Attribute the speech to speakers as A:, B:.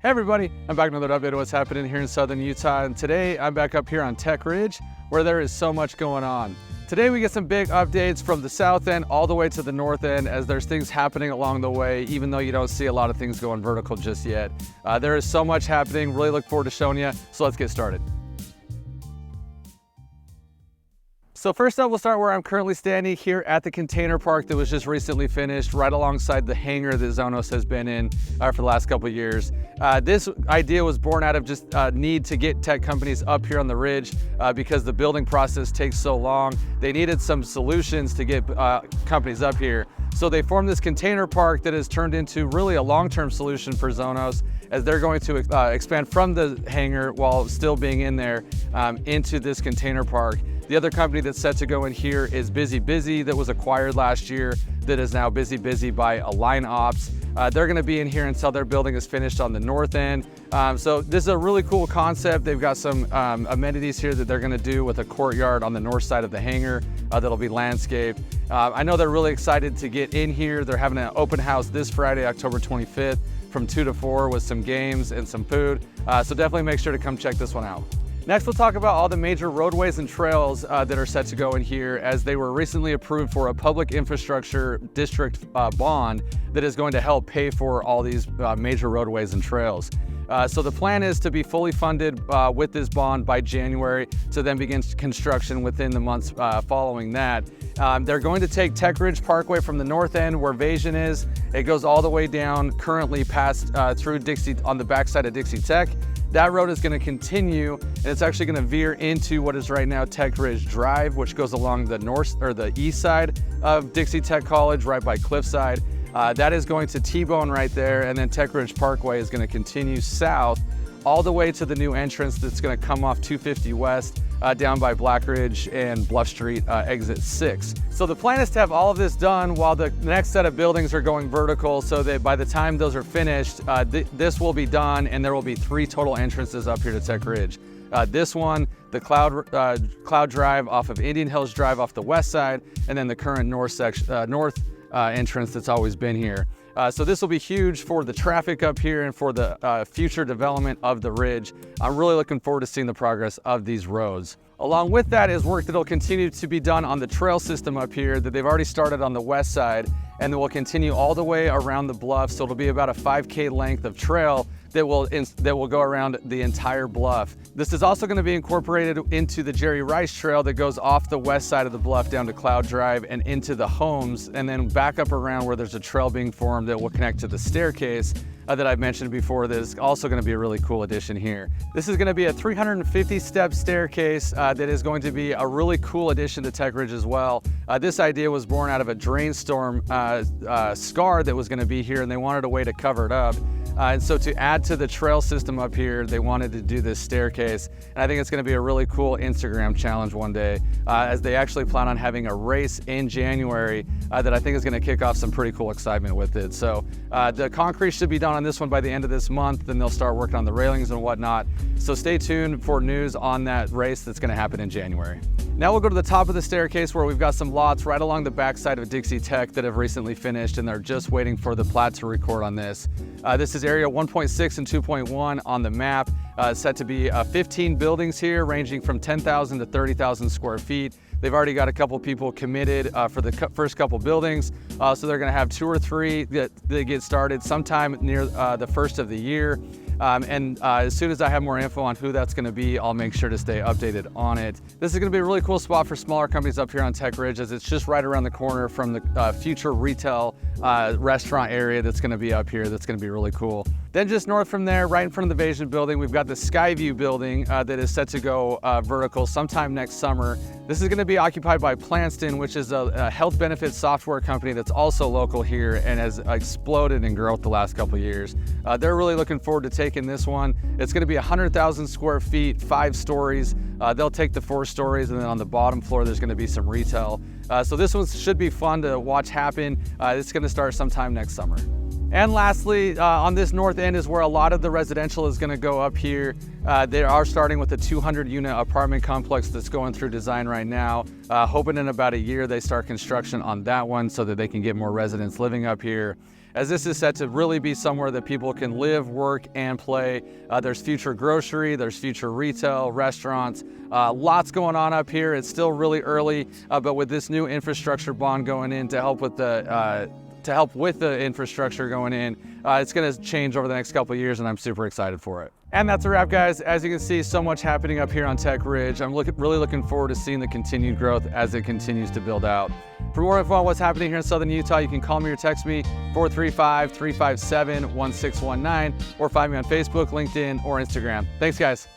A: Hey everybody, I'm back with another update of what's happening here in Southern Utah, and today I'm back up here on Tech Ridge where there is so much going on. Today we get some big updates from the south end all the way to the north end as there's things happening along the way, even though you don't see a lot of things going vertical just yet. There is so much happening, really look forward to showing you, so let's get started. So first up, we'll start where I'm currently standing here at the container park that was just recently finished, right alongside the hangar that Zonos has been in for the last couple of years. This idea was born out of just need to get tech companies up here on the ridge because the building process takes so long. They needed some solutions to get companies up here. So they formed this container park that has turned into really a long-term solution for Zonos, as they're going to expand from the hangar while still being in there into this container park. The other company that's set to go in here is Busy Busy, that was acquired last year, that is now Busy Busy by Align Ops. They're gonna be in here until their building is finished on the north end. So this is a really cool concept. They've got some amenities here that they're gonna do with a courtyard on the north side of the hangar that'll be landscaped. I know they're really excited to get in here. They're having an open house this Friday, October 25th, from 2 to 4 with some games and some food. So definitely make sure to come check this one out. Next, we'll talk about all the major roadways and trails that are set to go in here, as they were recently approved for a public infrastructure district bond that is going to help pay for all these major roadways and trails. So the plan is to be fully funded with this bond by January, to then begin construction within the months following that. They're going to take Tech Ridge Parkway from the north end where Vasion is. It goes all the way down, currently past through Dixie, on the backside of Dixie Tech. That road is going to continue, and it's actually going to veer into what is right now Tech Ridge Drive, which goes along the north or the east side of Dixie Tech College, right by Cliffside. That is going to T-bone right there, and then Tech Ridge Parkway is going to continue south all the way to the new entrance that's going to come off 250 West down by Black Ridge and Bluff Street, exit 6. So the plan is to have all of this done while the next set of buildings are going vertical, so that by the time those are finished, this will be done, and there will be 3 total entrances up here to Tech Ridge. This one, the Cloud Drive off of Indian Hills Drive off the west side, and then the current north entrance that's always been here. So this will be huge for the traffic up here and for the future development of the ridge. I'm really looking forward to seeing the progress of these roads. Along with that is work that will continue to be done on the trail system up here that they've already started on the west side, and that will continue all the way around the bluff. So it'll be about a 5K length of trail that will go around the entire bluff. This is also going to be incorporated into the Jerry Rice Trail that goes off the west side of the bluff down to Cloud Drive and into the homes, and then back up around where there's a trail being formed that will connect to the staircase that I've mentioned before. That is also going to be a really cool addition here. This is going to be a 350-step staircase that is going to be a really cool addition to Tech Ridge as well. This idea was born out of a drain storm scar that was going to be here, and they wanted a way to cover it up. And so to add to the trail system up here, they wanted to do this staircase. And I think it's going to be a really cool Instagram challenge one day, as they actually plan on having a race in January that I think is going to kick off some pretty cool excitement with it. So the concrete should be done on this one by the end of this month, then they'll start working on the railings and whatnot. So stay tuned for news on that race that's going to happen in January. Now we'll go to the top of the staircase, where we've got some lots right along the backside of Dixie Tech that have recently finished, and they're just waiting for the plat to record on this. This is area 1.6 and 2.1 on the map. Set to be 15 buildings here, ranging from 10,000 to 30,000 square feet. They've already got a couple people committed for the first couple buildings, so they're going to have 2 or 3 that get started sometime near the first of the year. As soon as I have more info on who that's going to be, I'll make sure to stay updated on it. This is going to be a really cool spot for smaller companies up here on Tech Ridge, as it's just right around the corner from the future retail restaurant area that's going to be up here. That's going to be really cool. Then just north from there, right in front of the Vasion building, we've got the Skyview building that is set to go vertical sometime next summer. This is going to be occupied by Planston, which is a health benefits software company that's also local here and has exploded in growth the last couple of years. They're really looking forward to taking this one. It's going to be 100,000 square feet, 5 stories. They'll take the 4 stories, and then on the bottom floor there's going to be some retail. So this one should be fun to watch happen. It's going to start sometime next summer. And lastly, on this north end is where a lot of the residential is going to go up here. They are starting with a 200-unit apartment complex that's going through design right now. Hoping in about a year they start construction on that one so that they can get more residents living up here. as this is set to really be somewhere that people can live, work, and play. There's future grocery, there's future retail, restaurants, lots going on up here. It's still really early, but with this new infrastructure bond going in to help with the infrastructure going in, it's going to change over the next couple of years, and I'm super excited for it. And that's a wrap, guys. As you can see, so much happening up here on Tech Ridge. I'm really looking forward to seeing the continued growth as it continues to build out. For more info on what's happening here in Southern Utah, you can call me or text me 435-357-1619, or find me on Facebook, LinkedIn, or Instagram. Thanks, guys.